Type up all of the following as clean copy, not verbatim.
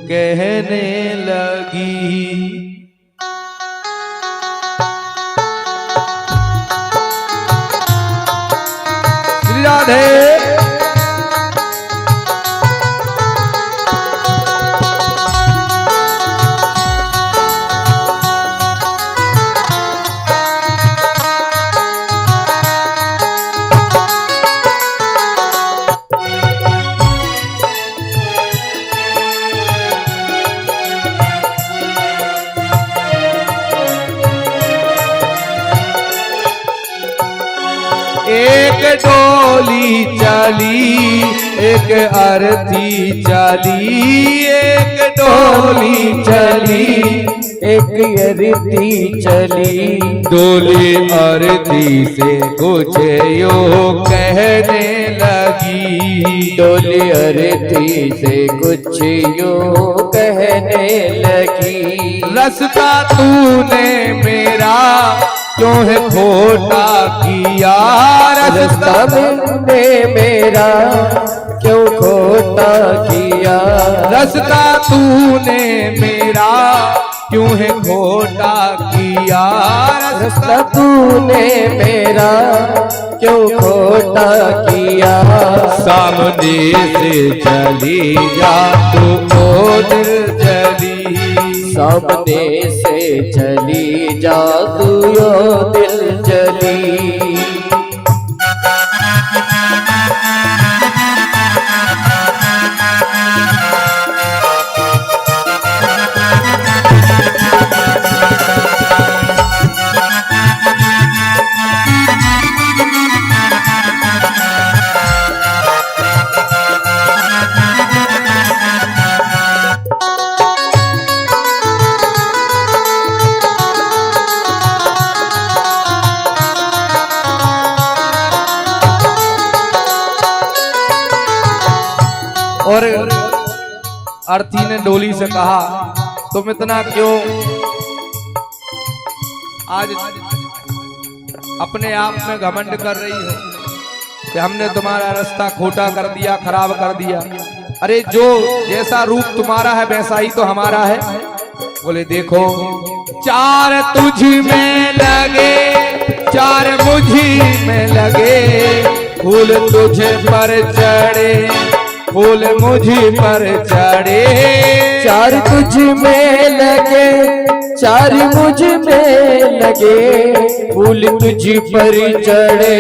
कहने लगी। श्री राधे। एक डोली चली एक अर्थी चली, एक डोली चली एक अर्थी चली। डोली अर्थी से कुछ यूं कहने लगी। डोली अर्थी से कुछ यूं कहने लगी। रास्ता तूने मेरा क्यों है खोटा किया। रास्ता मैंने मेरा क्यों खोटा किया। रास्ता तूने मेरा क्यों है खोटा किया। रास्ता तूने मेरा क्यों खोटा किया। सामने से चली जा तू ओ दिल जली। सामने से चली जा तू यो दिल जली। और अर्थी ने डोली से कहा, तुम इतना क्यों आज अपने आप में घमंड कर रही हो कि हमने तुम्हारा रास्ता खोटा कर दिया, खराब कर दिया। अरे जो जैसा रूप तुम्हारा है वैसा ही तो हमारा है। बोले देखो, चार तुझ में लगे चार मुझी में लगे, फूल तुझे पर चढ़े फूल मुझी पर चढ़े। चार तुझ में लगे चार मुझ में लगे, फूल तुझ पर चढ़े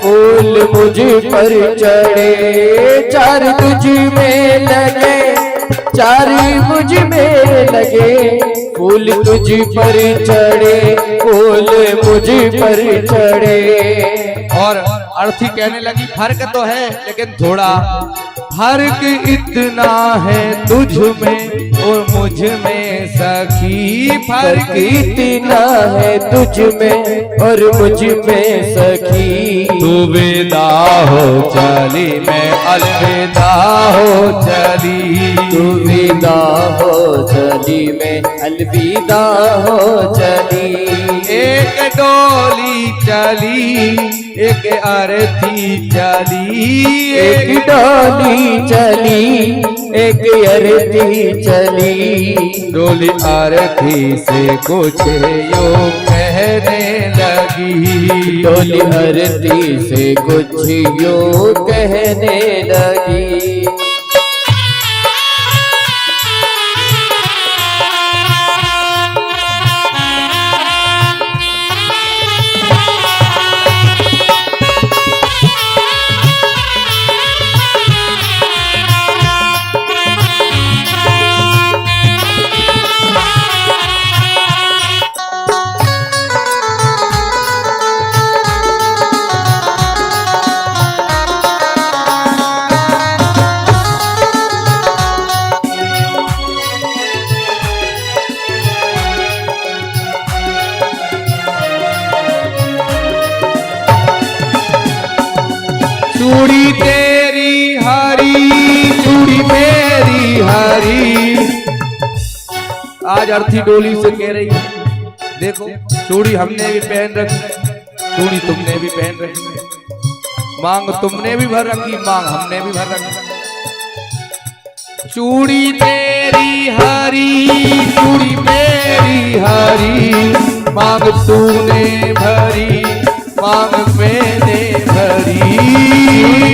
फूल मुझ पर चढ़े। चार तुझ में लगे चार मुझ में लगे, फूल तुझ पर चढ़े फूल मुझ पर चढ़े। और अर्थी कहने लगी, फर्क तो है लेकिन थोड़ा, फर्क इतना है तुझ में और मुझ में सखी। फर्क इतना है तुझ में और मुझ में सखी। तू विदा हो चली मैं अलविदा हो चली। तू विदा हो चली मैं अलविदा हो चली। एक डोली चली एक अर्थी चली। एक डोली चली एक अर्थी चली। डोली अर्थी से कुछ यूं कहने लगी। डोली अर्थी से कुछ यूं कहने लगी। चूड़ी तेरी हरी चूड़ी मेरी हरी। आज अर्थी डोली से कह रही है, देखो चूड़ी हमने भी पहन रखी, चूड़ी तुमने भी पहन रखी, मांग तुमने भी भर रखी, मांग हमने भी भर रखी। चूड़ी तेरी मांग तूने भरी मांग मैंने भरी।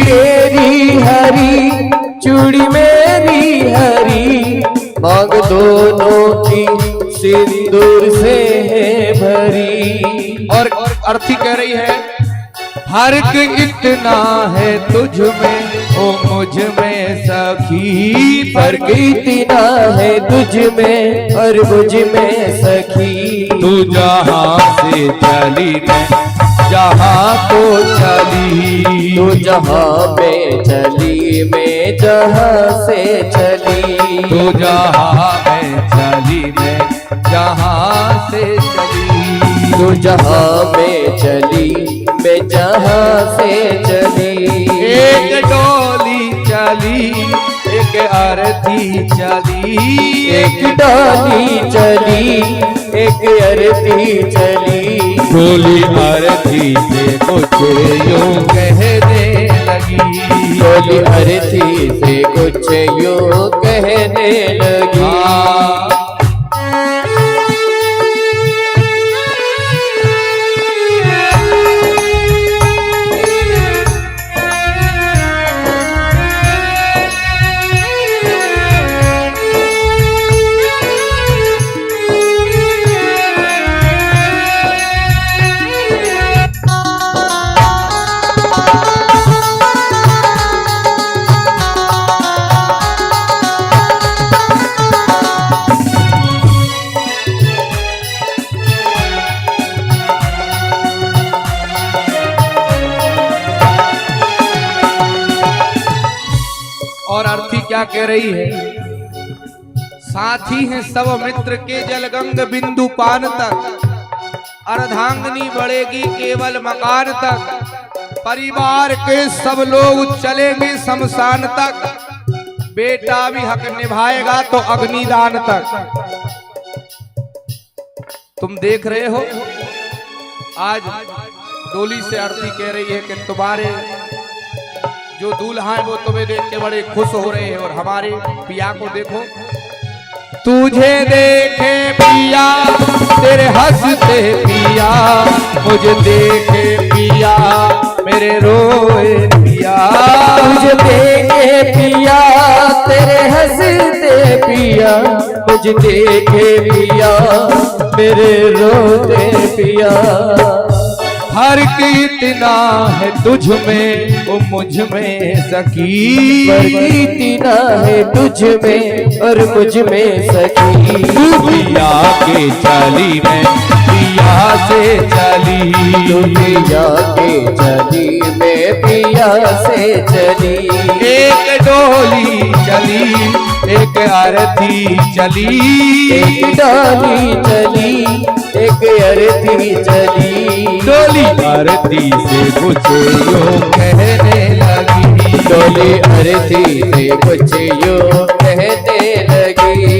तेरी हरी चूड़ी मेरी हरी, मांग दोनों की सिंदूर से है भरी। और अर्थी कह रही है फर्क इतना है तुझ में ओ मुझ में सखी। फर्क इतना है तुझ में और मुझ में सखी। तू जहाँ से चली मैं जहाँ तो चली। तू जहाँ में चली मैं जहाँ से चली। तू जहाँ में चली मैं जहाँ से चली। तू जहाँ में चली मैं जहाँ से चली। एक डोली चली एक अर्थी चली। एक डाली चली एक अरती चली। डोली अर्थी से कुछ यूं कहने लगी। डोली अरती से कुछ यूं कहने लगी। और अर्थी क्या कह रही है साथी हैं सब मित्र के जलगंग बिंदु पान तक। अर्धांगनी बढ़ेगी केवल मकान तक। परिवार के सब लोग चलेंगे शमशान तक। बेटा भी हक निभाएगा तो अग्निदान तक। तुम देख रहे हो आज डोली से अर्थी कह रही है कि तुम्हारे जो दूल्हा है वो तुम्हें देख के बड़े खुश हो रहे हैं। और हमारे पिया को देखो तुझे देखे पिया तेरे हंसते पिया। मुझे देखे पिया मेरे रोए पिया। मुझे देखे पिया तेरे हंसते पिया। मुझे देखे पिया मेरे रोते पिया। फर्क इतना है तुझ में ओ मुझ में सखी। फर्क इतना है तुझ में और मुझ में सखी। तू पिया के चली मैं पिया से चली। तू पिया के चली मैं पिया से चली। एक डोली चली एक अर्थी चली। एक डाली चली एक अरती चली। डोली अर्थी से कुछ यूं कहने लगी। डोली अरती से कुछ यूं कहने लगी।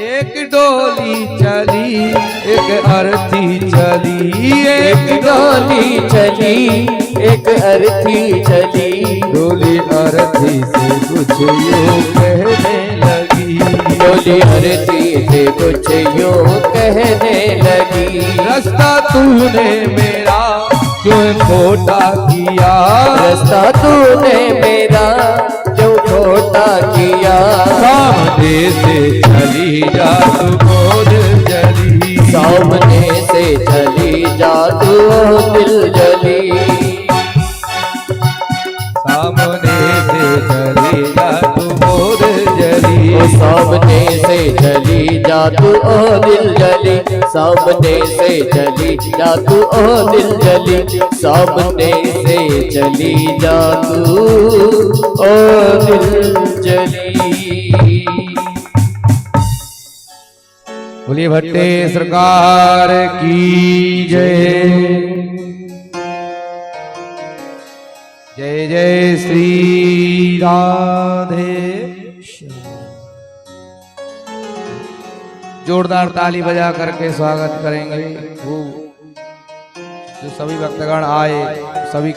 एक डोली चली एक अर्थी चली। एक डाली चली एक अरती चली। डोली अर्थी से कुछ यूं कहने लगी। डोली अरती से कुछ यूं कहने लगी। रास्ता तूने मेरा क्यों खोटा किया। रास्ता तूने मेरा क्यों खोटा किया। सामने से चली जा तू मोर जली। सामने से चली जा तू दिल जली। सामने से चली जा तू मोर जली। सामने से चली जा तू ओ दिल जली, सामने से चली जा तू ओ दिल जली, सामने से चली जा तू ओ दिल जली। बोलिए भट्टे सरकार की जय। जय जय श्री राधे। जोरदार ताली बजा करके स्वागत करेंगे वो जो सभी भक्तगण आए सभी